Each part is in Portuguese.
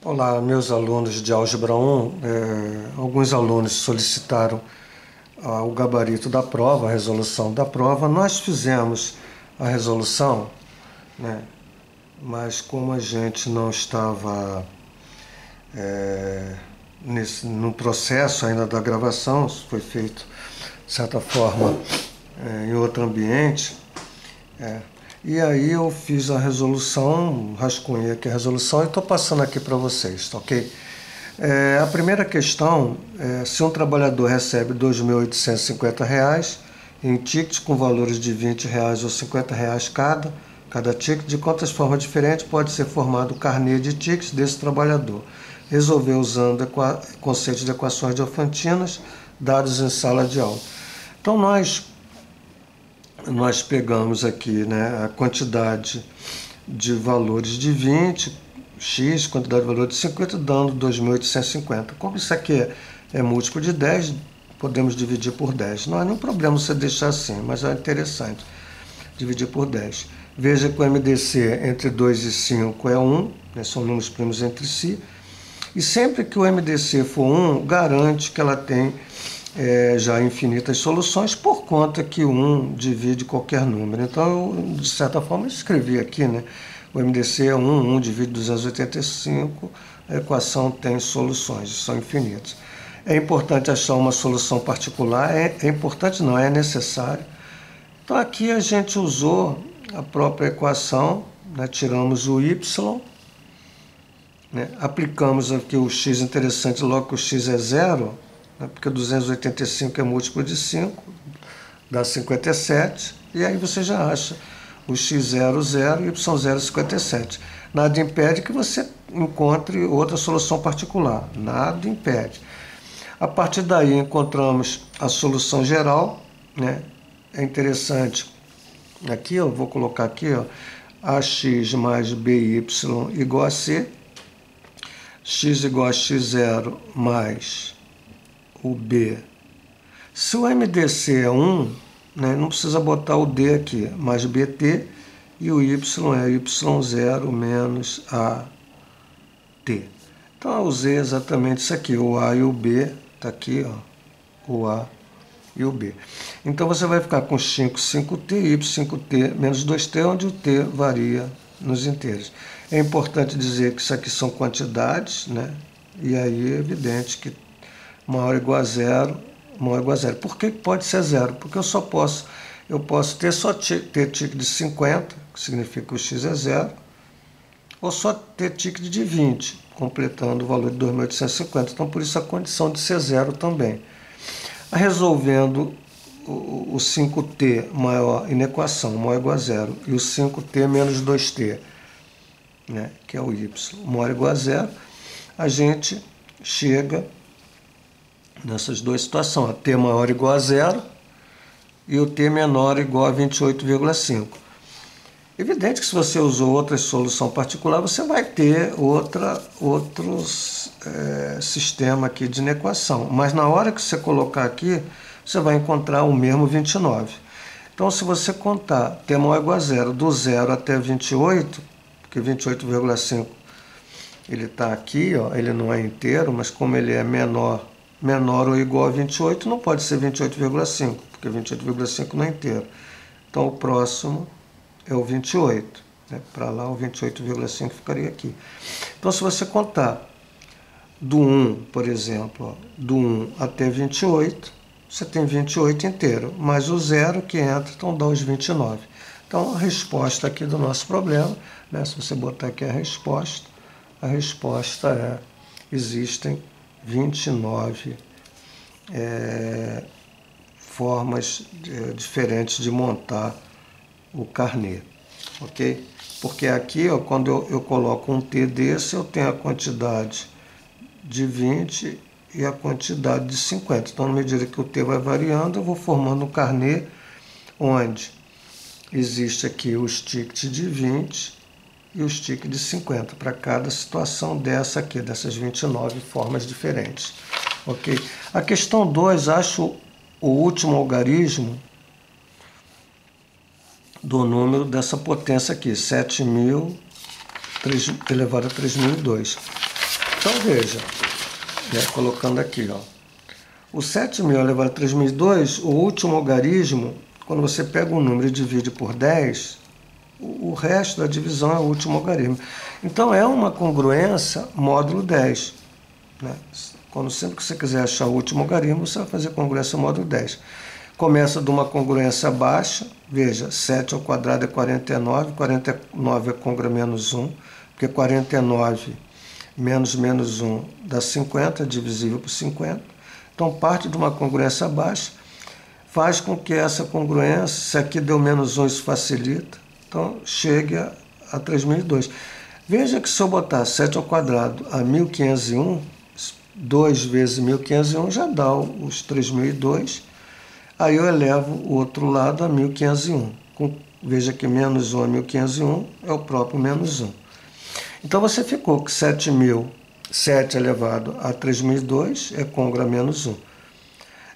Olá, meus alunos de Álgebra 1. Alguns alunos solicitaram o gabarito da prova, a resolução da prova. Nós fizemos a resolução, né? Mas como a gente não estava no processo ainda da gravação, isso foi feito, de certa forma, em outro ambiente, e aí eu fiz a resolução, rascunhei aqui a resolução e estou passando aqui para vocês, tá ok? A primeira questão é se um trabalhador recebe R$ 2.850 em tickets com valores de R$ 20 ou R$ 50 cada ticket, de quantas formas diferentes pode ser formado o carnê de tickets desse trabalhador. Resolver usando conceitos de equações diofantinas dados em sala de aula. Então nós pegamos aqui, né, a quantidade de valores de 20, x, quantidade de valor de 50, dando 2.850. Como isso aqui é múltiplo de 10, podemos dividir por 10. Não há nenhum problema você deixar assim, mas é interessante dividir por 10. Veja que o MDC entre 2 e 5 é 1, né, são números primos entre si. E sempre que o MDC for 1, garante que ela tem já infinitas soluções, por conta que 1 divide qualquer número. Então, eu, de certa forma, escrevi aqui, né? O MDC é 1, 1 divide 285, a equação tem soluções, são infinitas. É importante achar uma solução particular, é importante não, é necessário. Então, aqui a gente usou a própria equação, né? Tiramos o y, né? Aplicamos aqui o x, interessante, logo que o x é 0, porque 285 é múltiplo de 5, dá 57, e aí você já acha o x0, 0 e y0, 57. Nada impede que você encontre outra solução particular, nada impede. A partir daí encontramos a solução geral, né? É interessante, aqui eu vou colocar aqui, ó, ax mais by igual a c, x igual a x0 mais o B. Se o MDC é 1, né, não precisa botar o D aqui, mais BT, e o Y é Y0 menos AT. Então eu usei exatamente isso aqui, o A e o B, está aqui, ó, o A e o B. Então você vai ficar com 5t, Y5t menos 2t, onde o t varia nos inteiros. É importante dizer que isso aqui são quantidades, né? E aí é evidente que maior ou igual a zero, maior ou igual a zero. Por que pode ser zero? Porque eu posso ter ticket de 50, que significa que o x é zero, ou só ter ticket de 20, completando o valor de 2.850. Então, por isso a condição de ser zero também. Resolvendo o 5t maior na equação, maior ou igual a zero, e o 5t menos 2t, né, que é o y, maior ou igual a zero, a gente chega nessas duas situações, a t maior ou igual a zero e o t menor ou igual a 28,5. Evidente que se você usou outra solução particular, você vai ter outro sistema aqui de equação. Mas na hora que você colocar aqui, você vai encontrar o mesmo 29. Então, se você contar t maior ou igual a zero, do 0 até 28, porque 28,5 ele está aqui, ó, ele não é inteiro, mas como ele é menor ou igual a 28, não pode ser 28,5, porque 28,5 não é inteiro. Então, o próximo é o 28. Né? Para lá, o 28,5 ficaria aqui. Então, se você contar do 1, por exemplo, ó, do 1 até 28, você tem 28 inteiro, mais o 0 que entra, então dá os 29. Então, a resposta aqui do nosso problema, né? Se você botar aqui a resposta é: existem 29 formas diferentes de montar o carnê, ok? Porque aqui, ó, quando eu coloco um T desse, eu tenho a quantidade de 20 e a quantidade de 50. Então, na medida que o T vai variando, eu vou formando um carnê onde existe aqui os tickets de 20 e os tickets de 50 para cada situação dessa aqui, dessas 29 formas diferentes. Ok? A questão 2, acho o último algarismo do número dessa potência aqui, 7.000 elevado a 3.002. Então veja, né, colocando aqui, ó, o 7.000 elevado a 3.002, o último algarismo, quando você pega um número e divide por 10, o resto da divisão é o último algarismo. Então é uma congruência módulo 10. Né? Sempre que você quiser achar o último algarismo, você vai fazer congruência módulo 10. Começa de uma congruência baixa, veja, 7 ao quadrado é 49, 49 é congruência menos 1, porque 49 menos 1 dá 50, divisível por 50. Então parte de uma congruência baixa, faz com que essa congruência, se aqui deu menos 1, isso facilita, então chegue a 3.002. Veja que se eu botar 7 ao quadrado a 1.501, 2 vezes 1.501 já dá os 3.002. Aí eu elevo o outro lado a 1.501. Veja que menos 1 a 1.501 é o próprio menos 1. Então você ficou com 7 elevado a 3.002 é congruo a menos 1.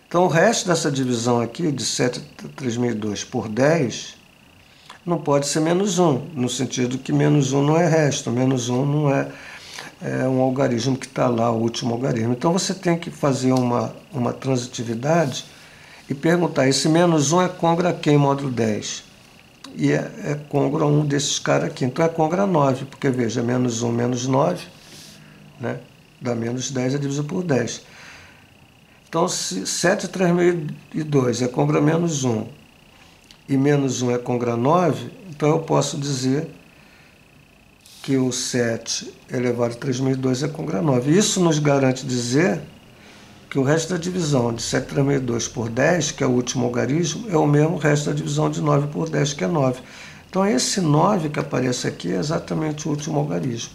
Então o resto dessa divisão aqui, de 7 a 3.002 por 10, não pode ser menos 1, no sentido que menos 1 não é resto, menos 1 não é um algarismo que está lá, o último algarismo. Então você tem que fazer uma transitividade e perguntar, esse menos 1 é congruo a quem, módulo 10? E é congruo a um desses caras aqui. Então é congruo a 9, porque veja, menos 1 menos 9, né, dá menos 10, é dividido por 10. Então se 7 a 3.002 é congruo a menos 1, e menos 1 é congruo a 9, então eu posso dizer que o 7 elevado a 3.002 é congruo a 9. Isso nos garante dizer que o resto da divisão de 7 a 3.002 por 10, que é o último algarismo, é o mesmo resto da divisão de 9 por 10, que é 9. Então esse 9 que aparece aqui é exatamente o último algarismo.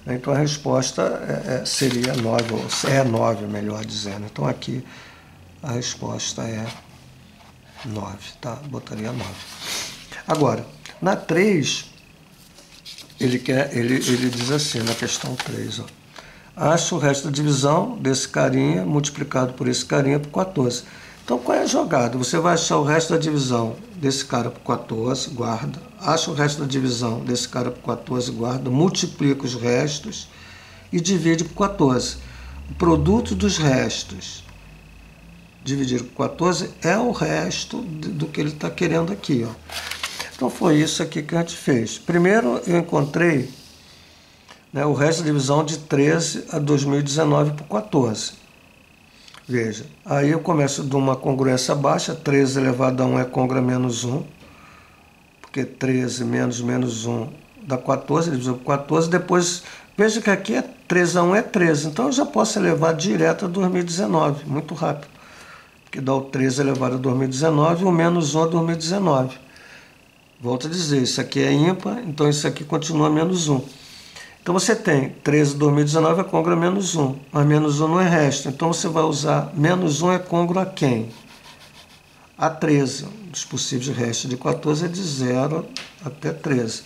Então a resposta seria 9, ou é 9, melhor dizendo. Então aqui a resposta é 9, tá? Botaria 9. Agora, na 3, ele diz assim, na questão 3, ó. Acha o resto da divisão desse carinha multiplicado por esse carinha por 14. Então, qual é a jogada? Você vai achar o resto da divisão desse cara por 14, guarda. Acha o resto da divisão desse cara por 14, guarda. Multiplica os restos e divide por 14. O produto dos restos dividido por 14 é o resto do que ele está querendo aqui, ó. Então, foi isso aqui que a gente fez. Primeiro, eu encontrei, né, o resto da divisão de 13 a 2019 por 14. Veja, aí eu começo de uma congruência baixa, 13 elevado a 1 é congruo a menos 1, porque 13 menos 1 dá 14, dividido por 14, depois, veja que aqui 13 a 1 é 13, então eu já posso elevar direto a 2019, muito rápido, porque dá o 13 elevado a 2019 e o menos 1 a 2019. Volto a dizer, isso aqui é ímpar, então isso aqui continua menos 1. Então você tem 13 2019 é congruo a menos 1, mas menos 1 não é resto. Então você vai usar menos 1 é congruo a quem? A 13. Os possíveis restos de 14 é de 0 até 13.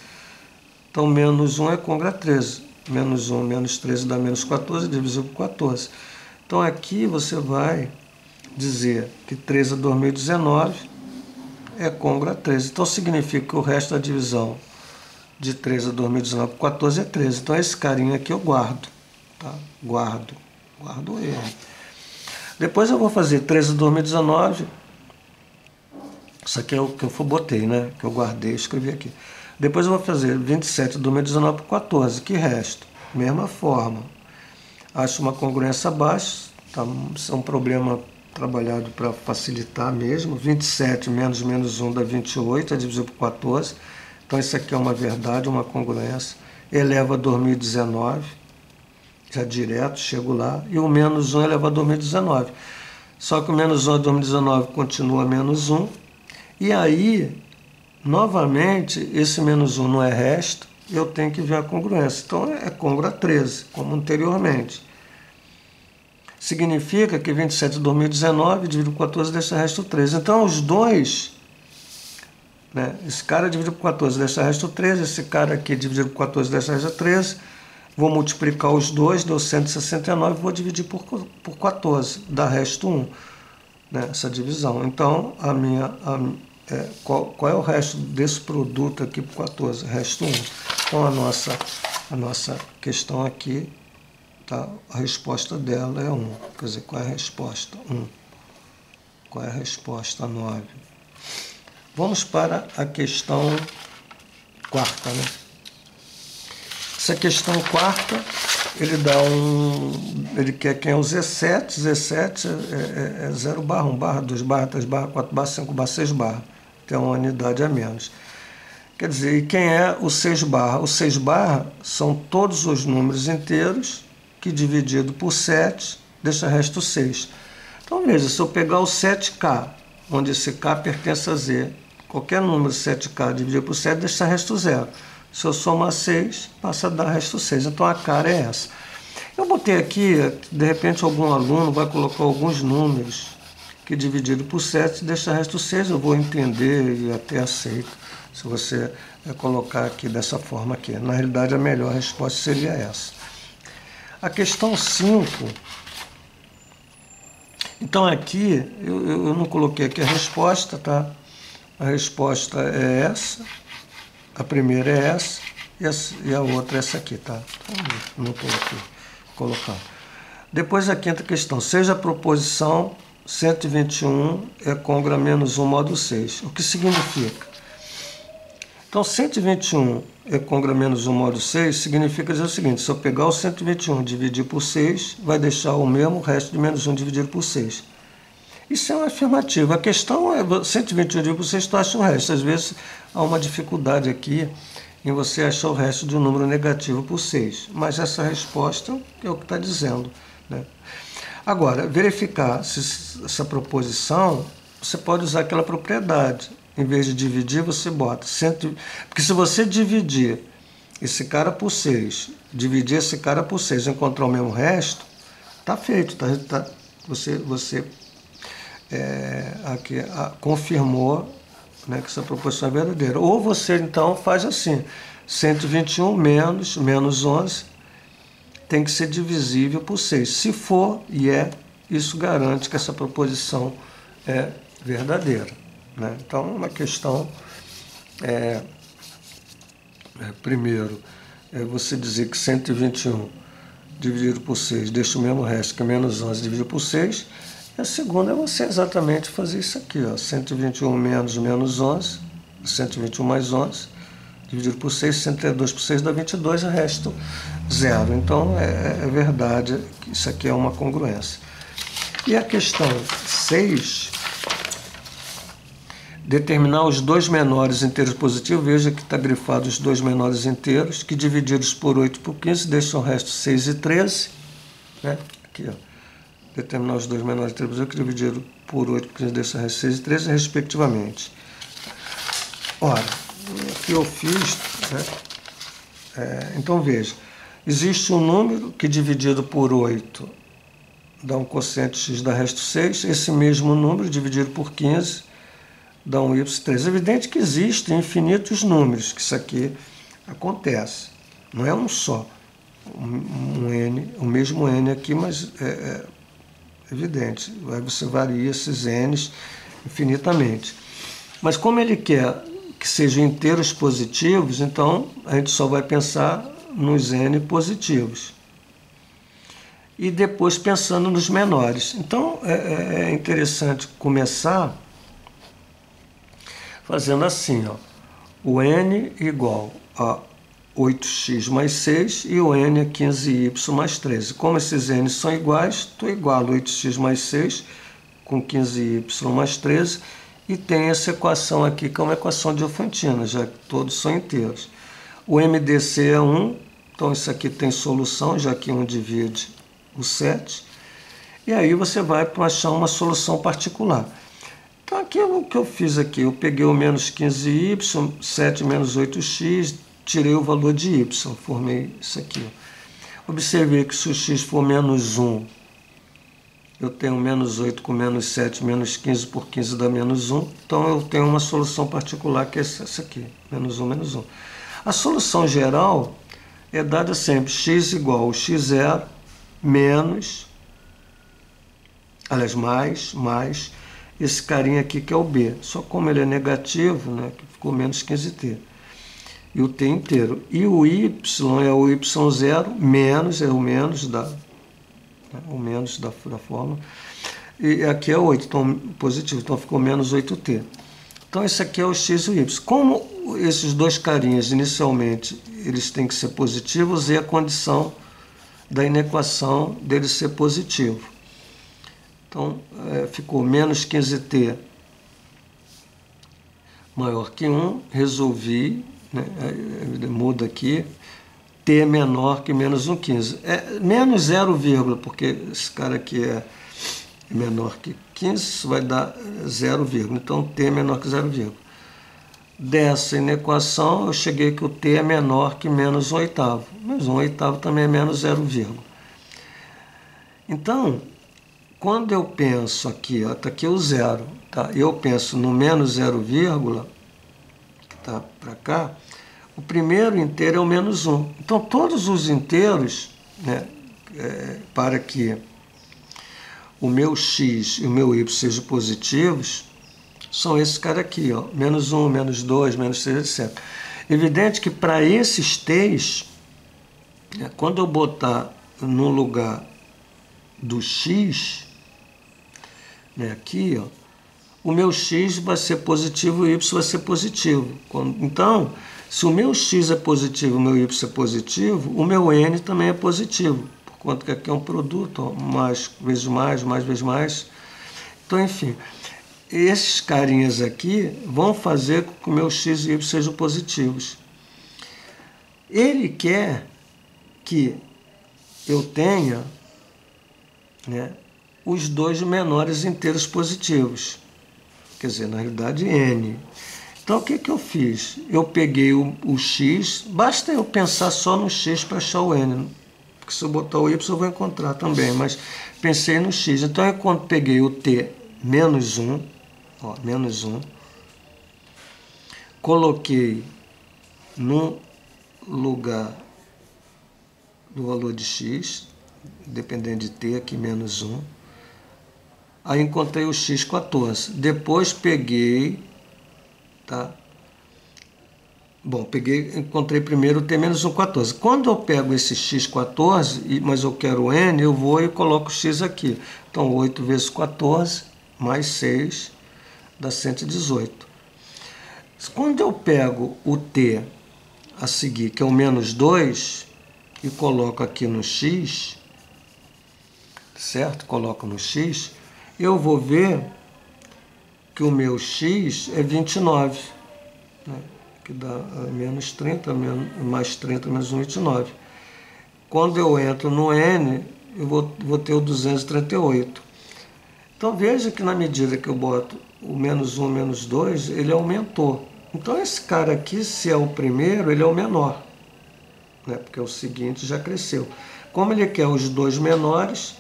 Então menos 1 é congruo a 13. Menos 1 menos 13 dá menos 14, divisível por 14. Então aqui você vai dizer que 13 a 2019 é congruo a 13. Então significa que o resto da divisão de 13 a 2019 por 14 é 13. Então esse carinha aqui eu guardo. Tá? Guardo ele. Depois eu vou fazer 13 a 2019. Isso aqui é o que eu botei, né? Que eu guardei e escrevi aqui. Depois eu vou fazer 27 a 2019 por 14. Que resta? Mesma forma. Acho uma congruência baixa. Tá? Isso é um problema trabalhado para facilitar mesmo. 27 menos 1 dá 28, é divisível por 14. Então isso aqui é uma verdade, uma congruência. Eleva a 2019, já direto, chego lá. E o menos 1 eleva a 2019. Só que o menos 1 a 2019 continua menos 1. E aí, novamente, esse menos 1 não é resto, eu tenho que ver a congruência. Então é congruo a 13, como anteriormente. Significa que 27 de 2019 dividido por 14 deixa resto 13. Então os dois, né, esse cara dividido por 14 deixa resto 13, esse cara aqui dividido por 14 deixa resto 13. Vou multiplicar os dois, deu 169, vou dividir por 14, dá resto 1, né, essa divisão. Então qual é o resto desse produto aqui por 14? Resto 1. Então a nossa questão aqui tá? A resposta dela é 1. Quer dizer, qual é a resposta? 1. Qual é a resposta? 9. Vamos para a questão quarta, né? Essa questão quarta, ele quer quem é o Z7. Z7 é 0 barra, 1 barra, 2 barra, 3 barra, 4 barra, 5 barra, 6 barra. Tem uma unidade a menos. Quer dizer, e quem é o 6 barra? O 6 barra são todos os números inteiros que dividido por 7 deixa resto 6. Então veja, se eu pegar o 7K, onde esse K pertence a Z, qualquer número 7K dividido por 7 deixa resto 0. Se eu somar 6, passa a dar resto 6. Então a cara é essa. Eu botei aqui, de repente algum aluno vai colocar alguns números que dividido por 7 deixa resto 6. Eu vou entender e até aceito se você colocar aqui dessa forma aqui. Na realidade, a melhor resposta seria essa. A questão 5. Então aqui, eu não coloquei aqui a resposta, tá? A resposta é essa. A primeira é essa e a outra é essa aqui, tá? Então, não estou aqui colocando. Depois a quinta questão. Seja a proposição 121 é côngrua a menos 1 módulo 6. O que significa? Então, 121 é côngrua a menos 1 módulo 6 significa dizer o seguinte: se eu pegar o 121 e dividir por 6, vai deixar o mesmo resto de menos 1 dividido por 6. Isso é uma afirmativa. A questão é 121 dividido por 6, tu acha o resto. Às vezes há uma dificuldade aqui em você achar o resto de um número negativo por 6. Mas essa resposta é o que está dizendo, né? Agora, verificar se essa proposição, você pode usar aquela propriedade. Em vez de dividir, você bota 100. Porque se você dividir esse cara por 6, dividir esse cara por 6 e encontrar o mesmo resto, está feito. Você aqui confirmou, né, que essa proposição é verdadeira. Ou você, então, faz assim: 121 menos 11 tem que ser divisível por 6. Se for e isso garante que essa proposição é verdadeira. Né? Então, uma questão primeiro, é você dizer que 121 dividido por 6 deixa o mesmo resto que menos 11 dividido por 6. E a segunda é você exatamente fazer isso aqui, ó, 121 menos 11, 121 mais 11, dividido por 6, 132 por 6 dá 22, o resto 0. Então, é verdade que isso aqui é uma congruência. E a questão 6... determinar os dois menores inteiros positivos. Veja que está grifado os dois menores inteiros, que divididos por 8 por 15, deixam o resto 6 e 13. Né? Aqui, ó. Determinar os dois menores inteiros positivos, que divididos por 8 por 15, deixam o resto 6 e 13, respectivamente. Ora, o que eu fiz... Né? Então, veja. Existe um número que, dividido por 8, dá um quociente x, dá resto 6. Esse mesmo número, dividido por 15... dá um y3. É evidente que existem infinitos números, que isso aqui acontece. Não é um só, um n, o mesmo n aqui, mas é evidente. Aí você varia esses n's infinitamente. Mas como ele quer que sejam inteiros positivos, então a gente só vai pensar nos n positivos. E depois pensando nos menores. Então é interessante começar fazendo assim, ó, o n igual a 8x mais 6 e o n é 15y mais 13. Como esses n são iguais, tu iguala 8x mais 6 com 15y mais 13 e tem essa equação aqui, que é uma equação diofantina, já que todos são inteiros. O MDC é 1, então isso aqui tem solução, já que 1 divide o 7. E aí você vai para achar uma solução particular. Então, aqui o que eu fiz aqui, eu peguei o menos 15y, 7 menos 8x, tirei o valor de y, formei isso aqui. Observei que se o x for menos 1, eu tenho menos 8 com menos 7, menos 15 por 15 dá menos 1. Então, eu tenho uma solução particular, que é essa aqui, menos 1, menos 1. A solução geral é dada sempre x igual ao x0 menos, aliás, mais esse carinha aqui que é o b. Só como ele é negativo, né, que ficou menos 15t. e o t inteiro. E o y é o y0 menos, o menos da fórmula. E aqui é 8, então positivo, então ficou menos 8t. Então esse aqui é o x e o y. Como esses dois carinhas inicialmente eles têm que ser positivos, usei a condição da inequação dele ser positivo. Então ficou menos 15t maior que 1, resolvi, né, muda aqui, t menor que menos 1,15. É menos 0, porque esse cara aqui é menor que 15, isso vai dar 0, então t é menor que 0, Dessa inequação, eu cheguei que o t é menor que menos 1/8, mas 1/8 também é menos 0, Então, quando eu penso aqui, está aqui o 0, tá? Eu penso no menos 0, que está para cá, o primeiro inteiro é o menos 1. Então, todos os inteiros, né, para que o meu x e o meu y sejam positivos, são esses caras aqui, ó, menos 1, menos 2, menos 3, etc. Evidente que para esses t's, né, quando eu botar no lugar do x, né, aqui, ó, o meu x vai ser positivo e o y vai ser positivo. Então, se o meu x é positivo e o meu y é positivo, o meu n também é positivo, por conta que aqui é um produto, ó, mais vezes mais vezes mais. Então, enfim, esses carinhas aqui vão fazer com que o meu x e y sejam positivos. Ele quer que eu tenha, né, os dois menores inteiros positivos. Quer dizer, na realidade, n. Então, o que eu fiz? Eu peguei o x, basta eu pensar só no x para achar o n, porque se eu botar o y eu vou encontrar também, mas pensei no x. Então, eu peguei o t menos 1, ó, menos 1, coloquei no lugar do valor de x, dependendo de t, aqui menos 1, aí encontrei o x14. Depois peguei, tá? Bom, encontrei primeiro o t menos 1,14. Quando eu pego esse x14, mas eu quero n, eu vou e coloco o x aqui. Então, 8 vezes 14, mais 6, dá 118. Quando eu pego o t a seguir, que é o menos 2, e coloco aqui no x, certo? Coloco no x, eu vou ver que o meu x é 29, né? Que dá menos 30, mais 30, menos 29. Quando eu entro no n, eu vou ter o 238. Então, veja que na medida que eu boto o menos 1, menos 2, ele aumentou. Então, esse cara aqui, se é o primeiro, ele é o menor, né? Porque o seguinte já cresceu. Como ele quer os dois menores,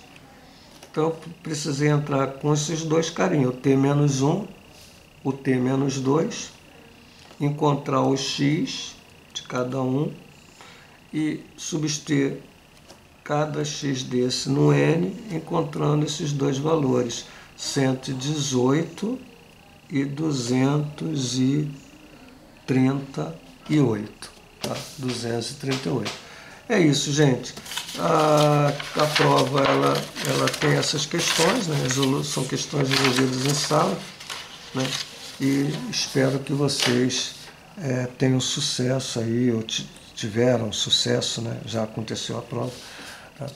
então eu precisei entrar com esses dois carinhos, o t menos 1, o t menos 2, encontrar o x de cada um e substituir cada x desse no n, encontrando esses dois valores, 118 e 238. Tá? 238. É isso, gente. A prova ela tem essas questões, né? São questões resolvidas em sala, né? E espero que vocês tenham sucesso aí, ou tiveram sucesso, né? Já aconteceu a prova. Tá?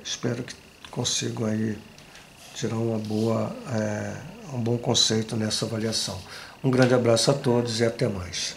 Espero que consigam aí tirar um bom conceito nessa avaliação. Um grande abraço a todos e até mais.